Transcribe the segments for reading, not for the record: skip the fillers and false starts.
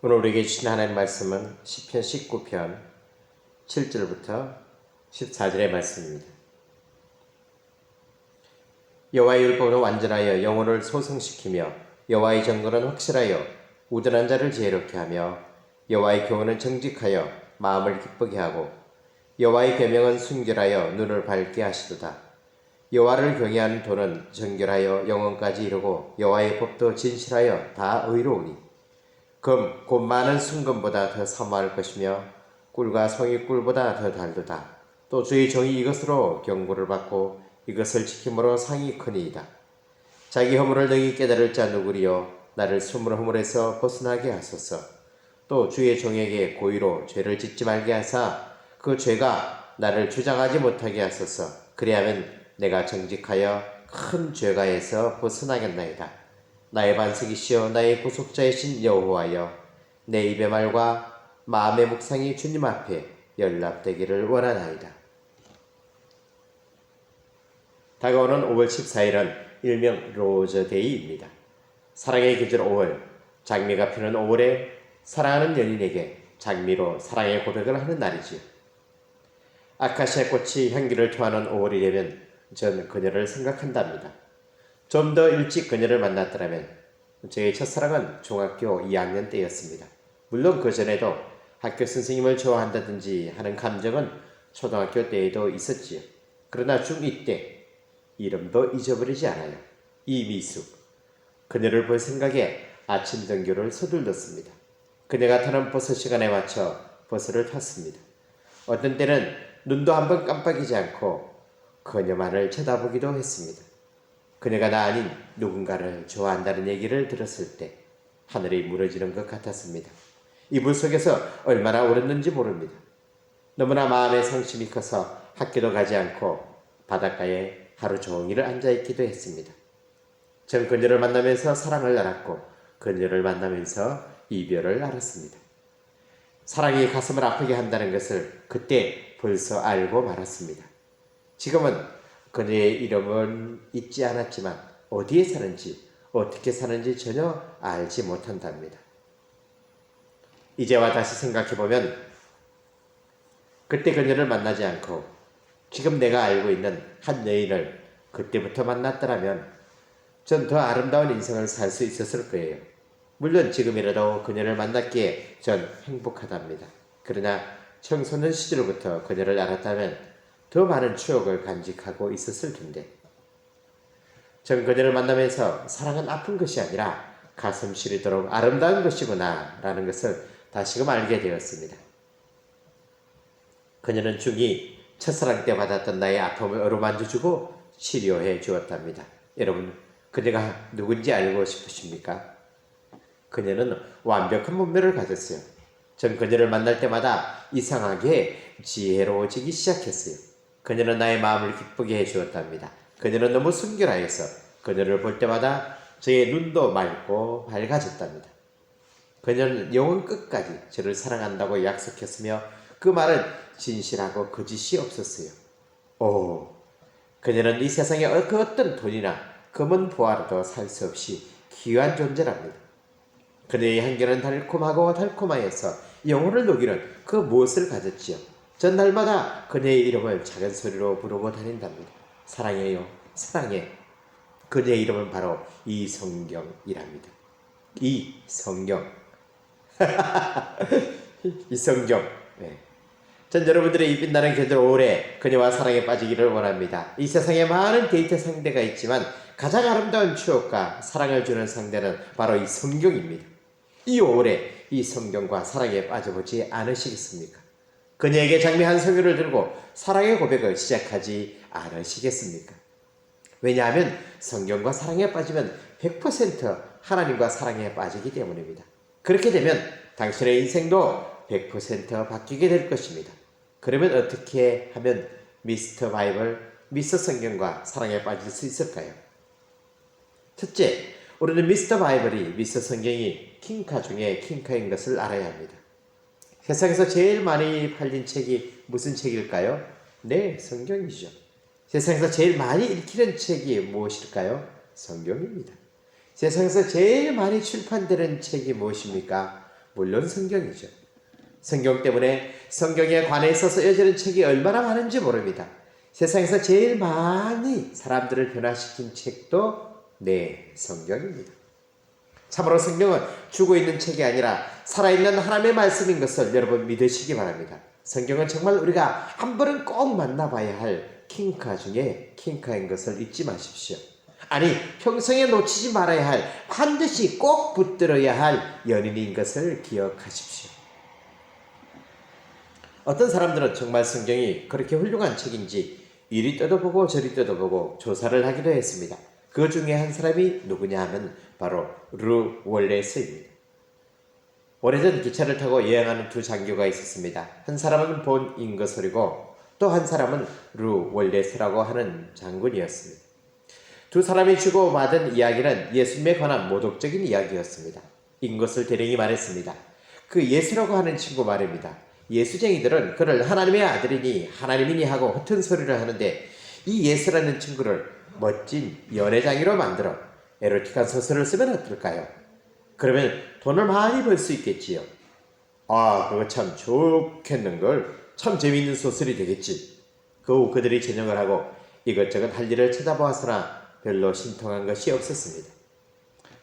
오늘 우리에게 주신 하나님의 말씀은 시편 19편 7절부터 14절의 말씀입니다. 여호와의 율법은 완전하여 영혼을 소성시키며 여호와의 정거는 확실하여 우둔한 자를 지혜롭게 하며 여호와의 교훈은 정직하여 마음을 기쁘게 하고 여호와의 계명은 순결하여 눈을 밝게 하시도다. 여호와를 경외하는 도는 정결하여 영혼까지 이르고 여호와의 법도 진실하여 다 의로우니 금 곧 많은 순금보다 더 사모할 것이며 꿀과 송이 꿀보다 더 달도다. 또 주의 종이 이것으로 경고를 받고 이것을 지킴으로 상이 크니이다. 자기 허물을 능히 깨달을 자 누구리요 나를 스물 허물에서 벗어나게 하소서. 또 주의 종에게 고의로 죄를 짓지 말게 하사 그 죄가 나를 주장하지 못하게 하소서. 그리하면 내가 정직하여 큰 죄가에서 벗어나겠나이다. 나의 반석이시여 나의 구속자이신 여호와여 내 입의 말과 마음의 묵상이 주님 앞에 연락되기를 원하나이다. 다가오는 5월 14일은 일명 로즈데이입니다. 사랑의 계절 5월, 장미가 피는 5월에 사랑하는 연인에게 장미로 사랑의 고백을 하는 날이지요. 아카시아 꽃이 향기를 토하는 5월이 되면 전 그녀를 생각한답니다. 좀 더 일찍 그녀를 만났더라면 저의 첫사랑은 중학교 2학년 때였습니다. 물론 그 전에도 학교 선생님을 좋아한다든지 하는 감정은 초등학교 때에도 있었지요. 그러나 중2 때 이름도 잊어버리지 않아요. 이미숙. 그녀를 볼 생각에 아침 등교를 서둘렀습니다. 그녀가 타는 버스 시간에 맞춰 버스를 탔습니다. 어떤 때는 눈도 한번 깜빡이지 않고 그녀만을 쳐다보기도 했습니다. 그녀가 나 아닌 누군가를 좋아한다는 얘기를 들었을 때 하늘이 무너지는 것 같았습니다. 이불 속에서 얼마나 울었는지 모릅니다. 너무나 마음의 상심이 커서 학교도 가지 않고 바닷가에 하루 종일 앉아있기도 했습니다. 전 그녀를 만나면서 사랑을 알았고 그녀를 만나면서 이별을 알았습니다. 사랑이 가슴을 아프게 한다는 것을 그때 벌써 알고 말았습니다. 지금은 그녀의 이름은 잊지 않았지만 어디에 사는지 어떻게 사는지 전혀 알지 못한답니다. 이제와 다시 생각해보면 그때 그녀를 만나지 않고 지금 내가 알고 있는 한 여인을 그때부터 만났더라면 전 더 아름다운 인생을 살 수 있었을 거예요. 물론 지금이라도 그녀를 만났기에 전 행복하답니다. 그러나 청소년 시절부터 그녀를 알았다면 더 많은 추억을 간직하고 있었을 텐데 전 그녀를 만나면서 사랑은 아픈 것이 아니라 가슴 시리도록 아름다운 것이구나 라는 것을 다시금 알게 되었습니다. 그녀는 중2 첫사랑 때 받았던 나의 아픔을 어루만져주고 치료해 주었답니다. 여러분 그녀가 누군지 알고 싶으십니까? 그녀는 완벽한 몸매를 가졌어요. 전 그녀를 만날 때마다 이상하게 지혜로워지기 시작했어요. 그녀는 나의 마음을 기쁘게 해주었답니다. 그녀는 너무 순결하여서 그녀를 볼 때마다 저의 눈도 맑고 밝아졌답니다. 그녀는 영혼 끝까지 저를 사랑한다고 약속했으며 그 말은 진실하고 거짓이 없었어요. 그녀는 이 세상에 그 어떤 돈이나 금은 보화로도 살 수 없이 귀한 존재랍니다. 그녀의 향기는 달콤하고 달콤하여서 영혼을 녹이는 그 무엇을 가졌지요. 전 날마다 그녀의 이름을 작은 소리로 부르고 다닌답니다. 사랑해요, 사랑해. 그녀의 이름은 바로 이성경이랍니다. 이성경. 이성경. 네. 전 여러분들의 이 빛나는 계절 5월에 그녀와 사랑에 빠지기를 원합니다. 이 세상에 많은 데이트 상대가 있지만 가장 아름다운 추억과 사랑을 주는 상대는 바로 이 성경입니다. 이 5월에 이 성경과 사랑에 빠져보지 않으시겠습니까? 그녀에게 장미 한 송이를 들고 사랑의 고백을 시작하지 않으시겠습니까? 왜냐하면 성경과 사랑에 빠지면 100% 하나님과 사랑에 빠지기 때문입니다. 그렇게 되면 당신의 인생도 100% 바뀌게 될 것입니다. 그러면 어떻게 하면 미스터 바이블, 미스터 성경과 사랑에 빠질 수 있을까요? 첫째, 우리는 미스터 바이블이 미스터 성경이 킹카 중에 킹카인 것을 알아야 합니다. 세상에서 제일 많이 팔린 책이 무슨 책일까요? 네, 성경이죠. 세상에서 제일 많이 읽히는 책이 무엇일까요? 성경입니다. 세상에서 제일 많이 출판되는 책이 무엇입니까? 물론 성경이죠. 성경 때문에 성경에 관해 있어서 여지는 책이 얼마나 많은지 모릅니다. 세상에서 제일 많이 사람들을 변화시킨 책도 성경입니다. 참으로 성경은 죽어있는 책이 아니라 살아있는 하나님의 말씀인 것을 여러분 믿으시기 바랍니다. 성경은 정말 우리가 한 번은 꼭 만나봐야 할 킹카 중에 킹카인 것을 잊지 마십시오. 아니, 평생에 놓치지 말아야 할, 반드시 꼭 붙들어야 할 연인인 것을 기억하십시오. 어떤 사람들은 정말 성경이 그렇게 훌륭한 책인지 이리 뜯어보고 저리 뜯어보고 조사를 하기도 했습니다. 그 중에 한 사람이 누구냐 하면 바로 루 월레스입니다. 오래전 기차를 타고 여행하는 두 장교가 있었습니다. 한 사람은 본 잉거솔이고 또 한 사람은 루 월레스라고 하는 장군이었습니다. 두 사람이 주고받은 이야기는 예수님에 관한 모독적인 이야기였습니다. 잉거솔 대령이 말했습니다. 그 예수라고 하는 친구 말입니다. 예수쟁이들은 그를 하나님의 아들이니 하나님이니 하고 허튼 소리를 하는데 이 예수라는 친구를 멋진 연애장이로 만들어 에로틱한 소설을 쓰면 어떨까요? 그러면 돈을 많이 벌 수 있겠지요. 아, 그거 참 좋겠는걸. 참 재미있는 소설이 되겠지. 그 후 그들이 저녁을 하고 이것저것 할 일을 찾아보았으나 별로 신통한 것이 없었습니다.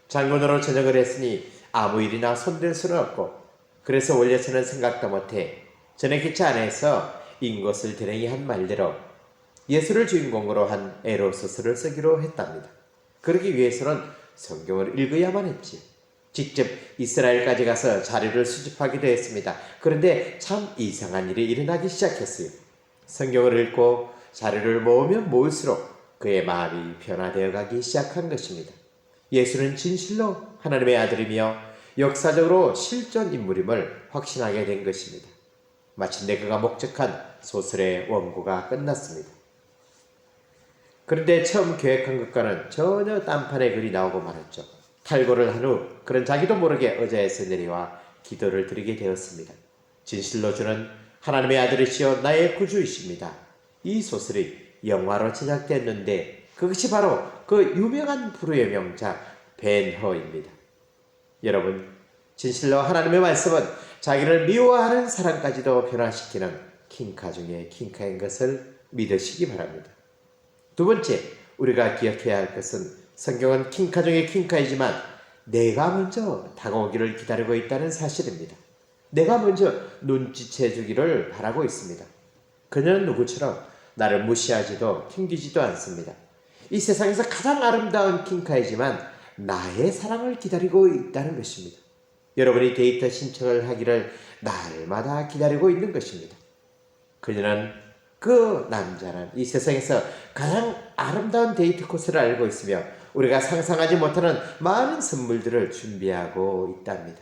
장군으로 저녁을 했으니 아무 일이나 손댈 수는 없고 그래서 원래서는 생각도 못해 전에 기차 안에서 잉것을 대령이 한 말대로 예수를 주인공으로 한 에로 소설을 쓰기로 했답니다. 그러기 위해서는 성경을 읽어야만 했지. 직접 이스라엘까지 가서 자료를 수집하기도 했습니다. 그런데 참 이상한 일이 일어나기 시작했어요. 성경을 읽고 자료를 모으면 모을수록 그의 마음이 변화되어 가기 시작한 것입니다. 예수는 진실로 하나님의 아들이며 역사적으로 실존 인물임을 확신하게 된 것입니다. 마침내 그가 목적한 소설의 원고가 끝났습니다. 그런데 처음 계획한 것과는 전혀 딴판의 글이 나오고 말았죠. 탈고를 한 후 그는 자기도 모르게 의자에서 내려와 기도를 드리게 되었습니다. 진실로 주는 하나님의 아들이시여 나의 구주이십니다. 이 소설이 영화로 제작됐는데 그것이 바로 그 유명한 불후의 명작 벤허입니다. 여러분, 진실로 하나님의 말씀은 자기를 미워하는 사람까지도 변화시키는 킹카 중에 킹카인 것을 믿으시기 바랍니다. 두 번째, 우리가 기억해야 할 것은 성경은 킹카 중에 킹카이지만 내가 먼저 다가오기를 기다리고 있다는 사실입니다. 내가 먼저 눈치채 주기를 바라고 있습니다. 그녀는 누구처럼 나를 무시하지도 튕기지도 않습니다. 이 세상에서 가장 아름다운 킹카이지만 나의 사랑을 기다리고 있다는 것입니다. 여러분이 데이트 신청을 하기를 날마다 기다리고 있는 것입니다. 그녀는 그 남자는 이 세상에서 가장 아름다운 데이트 코스를 알고 있으며 우리가 상상하지 못하는 많은 선물들을 준비하고 있답니다.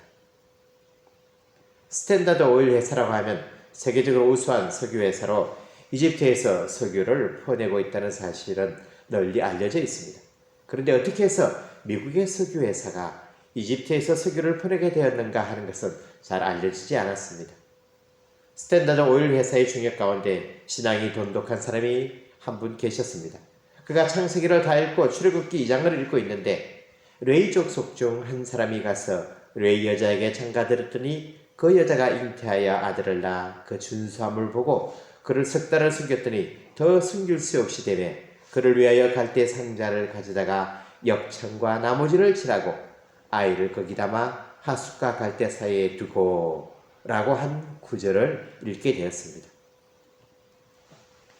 스탠다드 오일 회사라고 하면 세계적으로 우수한 석유 회사로 이집트에서 석유를 퍼내고 있다는 사실은 널리 알려져 있습니다. 그런데 어떻게 해서 미국의 석유 회사가 이집트에서 석유를 퍼내게 되었는가 하는 것은 잘 알려지지 않았습니다. 스탠다드 오일 회사의 중역 가운데 신앙이 돈독한 사람이 한 분 계셨습니다. 그가 창세기를 다 읽고 출애굽기 2장을 읽고 있는데 레이 족속 중 한 사람이 가서 레이 여자에게 장가들었더니 그 여자가 잉태하여 아들을 낳아 그 준수함을 보고 그를 석 달을 숨겼더니 더 숨길 수 없이 되매 그를 위하여 갈대 상자를 가져다가 역청과 나무지를 칠하고 아이를 거기 담아 하숫과 갈대 사이에 두고 라고 한 구절을 읽게 되었습니다.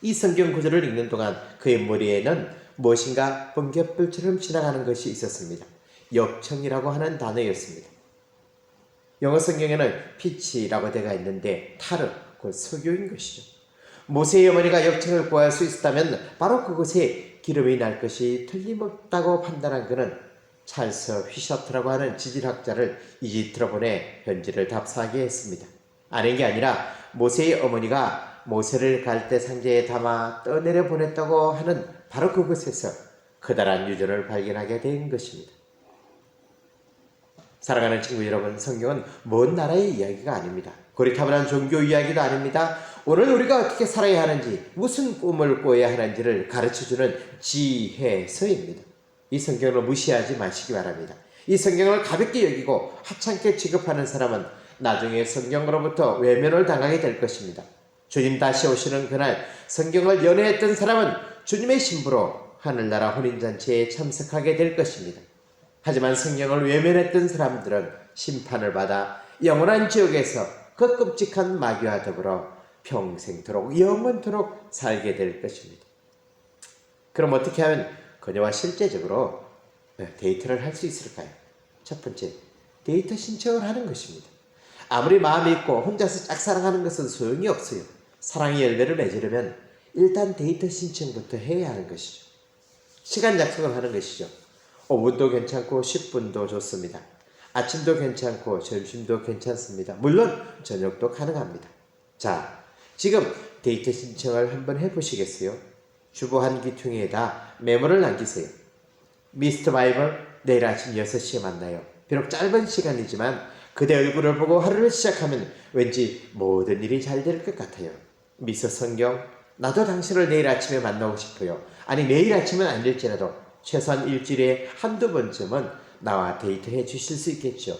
이 성경 구절을 읽는 동안 그의 머리에는 무엇인가 번갯불처럼 지나가는 것이 있었습니다. 역청이라고 하는 단어였습니다. 영어 성경에는 피치라고 되어 있는데 타르, 그 석유인 것이죠. 모세의 어머니가 역청을 구할 수 있었다면 바로 그곳에 기름이 날 것이 틀림없다고 판단한 그는 찰스 휘셔트라고 하는 지질학자를 이집트로 보내 현지를 답사하게 했습니다. 아닌 게 아니라 모세의 어머니가 모세를 갈대 상자에 담아 떠내려 보냈다고 하는 바로 그곳에서 커다란 유전을 발견하게 된 것입니다. 사랑하는 친구 여러분, 성경은 먼 나라의 이야기가 아닙니다. 고리타분한 종교 이야기도 아닙니다. 오늘 우리가 어떻게 살아야 하는지, 무슨 꿈을 꿔야 하는지를 가르쳐주는 지혜서입니다. 이 성경을 무시하지 마시기 바랍니다. 이 성경을 가볍게 여기고 하찮게 취급하는 사람은 나중에 성경으로부터 외면을 당하게 될 것입니다. 주님 다시 오시는 그날 성경을 연애했던 사람은 주님의 신부로 하늘나라 혼인잔치에 참석하게 될 것입니다. 하지만 성경을 외면했던 사람들은 심판을 받아 영원한 지옥에서 그 끔찍한 마귀와 더불어 평생토록 영원토록 살게 될 것입니다. 그럼 어떻게 하면 그녀와 실제적으로 데이트를 할 수 있을까요? 첫 번째, 데이트 신청을 하는 것입니다. 아무리 마음이 있고 혼자서 짝사랑하는 것은 소용이 없어요. 사랑의 열매를 맺으려면 일단 데이트 신청부터 해야 하는 것이죠. 시간 약속을 하는 것이죠. 5분도 괜찮고 10분도 좋습니다. 아침도 괜찮고 점심도 괜찮습니다. 물론 저녁도 가능합니다. 자, 지금 데이트 신청을 한번 해보시겠어요? 주보 한 귀퉁이에다 메모를 남기세요. 미스터 바이블, 내일 아침 6시에 만나요. 비록 짧은 시간이지만 그대 얼굴을 보고 하루를 시작하면 왠지 모든 일이 잘 될 것 같아요. 미스 성경, 나도 당신을 내일 아침에 만나고 싶어요. 아니 매일 아침은 아닐지라도 최소한 일주일에 한두 번쯤은 나와 데이트해 주실 수 있겠죠.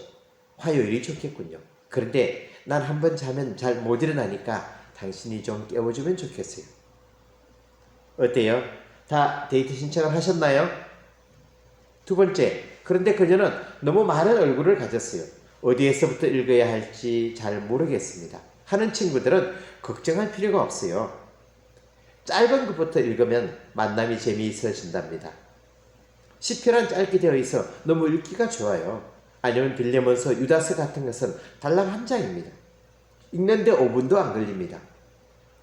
화요일이 좋겠군요. 그런데 난 한 번 자면 잘 못 일어나니까 당신이 좀 깨워주면 좋겠어요. 어때요? 다 데이트 신청을 하셨나요? 두 번째, 그런데 그녀는 너무 많은 얼굴을 가졌어요. 어디에서부터 읽어야 할지 잘 모르겠습니다 하는 친구들은 걱정할 필요가 없어요. 짧은 것부터 읽으면 만남이 재미있어진답니다. 시편은 짧게 되어 있어 너무 읽기가 좋아요. 아니면 빌레몬서, 유다서 같은 것은 달랑 한 장입니다. 읽는데 5분도 안 걸립니다.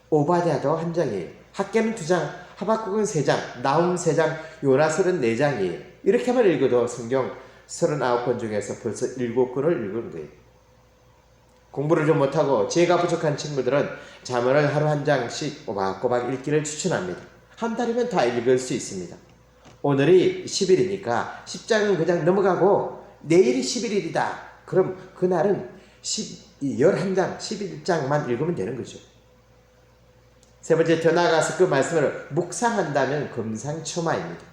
오바댜도 한 장이에요. 학개는 2장, 하박국은 3장, 나훔 3장, 요나서는 4장이에요. 이렇게만 읽어도 성경 39권 중에서 벌써 7권을 읽은 거예요. 공부를 좀 못하고 지혜가 부족한 친구들은 자문을 하루 한 장씩 꼬박꼬박 읽기를 추천합니다. 한 달이면 다 읽을 수 있습니다. 오늘이 10일이니까 10장은 그냥 넘어가고 내일이 11일이다. 그럼 그날은 11장, 11장만 읽으면 되는 거죠. 세 번째, 더 나아가서 그 말씀을 묵상한다면 금상첨화입니다.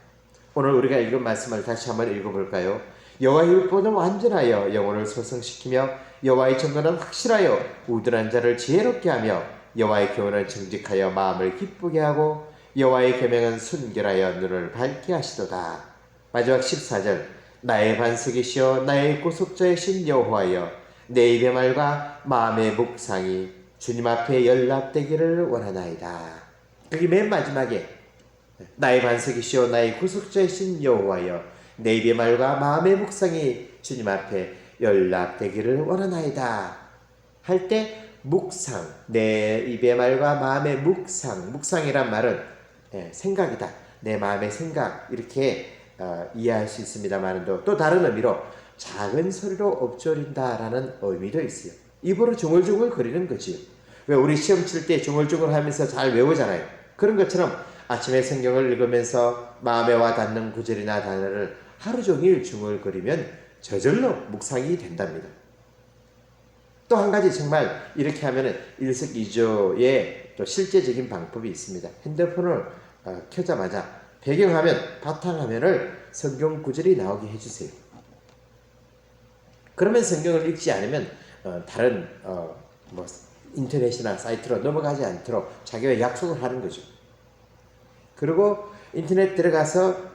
오늘 우리가 읽은 말씀을 다시 한번 읽어볼까요? 여호와의 율법은 완전하여 영혼을 소성시키며 여호와의 정죄는 확실하여 우둔한 자를 지혜롭게 하며 여호와의 교훈은 정직하여 마음을 기쁘게 하고 여호와의 계명은 순결하여 눈을 밝게 하시도다. 마지막 14절, 나의 반석이시여 나의 구속자이신 여호와여 내 입의 말과 마음의 묵상이 주님 앞에 연락되기를 원하나이다. 여기 맨 마지막에 나의 반석이시여 나의 구속자이신 여호와여 내 입의 말과 마음의 묵상이 주님 앞에 연락되기를 원하나이다 할 때 묵상, 내 입의 말과 마음의 묵상이란 말은 생각이다. 내 마음의 생각 이렇게 이해할 수 있습니다만 또 다른 의미로 작은 소리로 엎조린다라는 의미도 있어요. 입으로 중얼중얼 거리는 거지. 왜 우리 시험 칠 때 중얼중얼 하면서 잘 외우잖아요. 그런 것처럼 아침에 성경을 읽으면서 마음에 와 닿는 구절이나 단어를 하루 종일 중얼거리면 저절로 묵상이 된답니다. 또 한 가지 정말 이렇게 하면 일석이조의 또 실제적인 방법이 있습니다. 핸드폰을 켜자마자 배경화면, 바탕화면을 성경 구절이 나오게 해주세요. 그러면 성경을 읽지 않으면 다른 인터넷이나 사이트로 넘어가지 않도록 자기와 약속을 하는 거죠. 그리고 인터넷 들어가서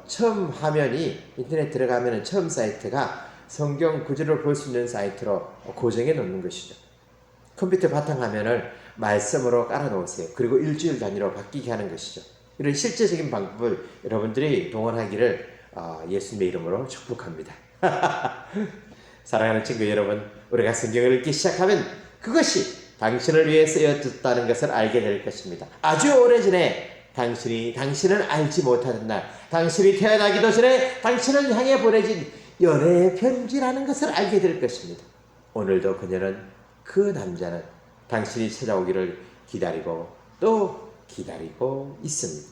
처음 화면이 인터넷 들어가면 처음 사이트가 성경 구절을 볼 수 있는 사이트로 고정해 놓는 것이죠. 컴퓨터 바탕화면을 말씀으로 깔아 놓으세요. 그리고 일주일 단위로 바뀌게 하는 것이죠. 이런 실제적인 방법을 여러분들이 동원하기를 예수님의 이름으로 축복합니다. 사랑하는 친구 여러분, 우리가 성경을 읽기 시작하면 그것이 당신을 위해 쓰여졌다는 것을 알게 될 것입니다. 아주 오래전에 당신을 알지 못하던 날, 당신이 태어나기도 전에 당신을 향해 보내진 연애의 편지라는 것을 알게 될 것입니다. 오늘도 그 남자는 당신이 찾아오기를 기다리고 또 기다리고 있습니다.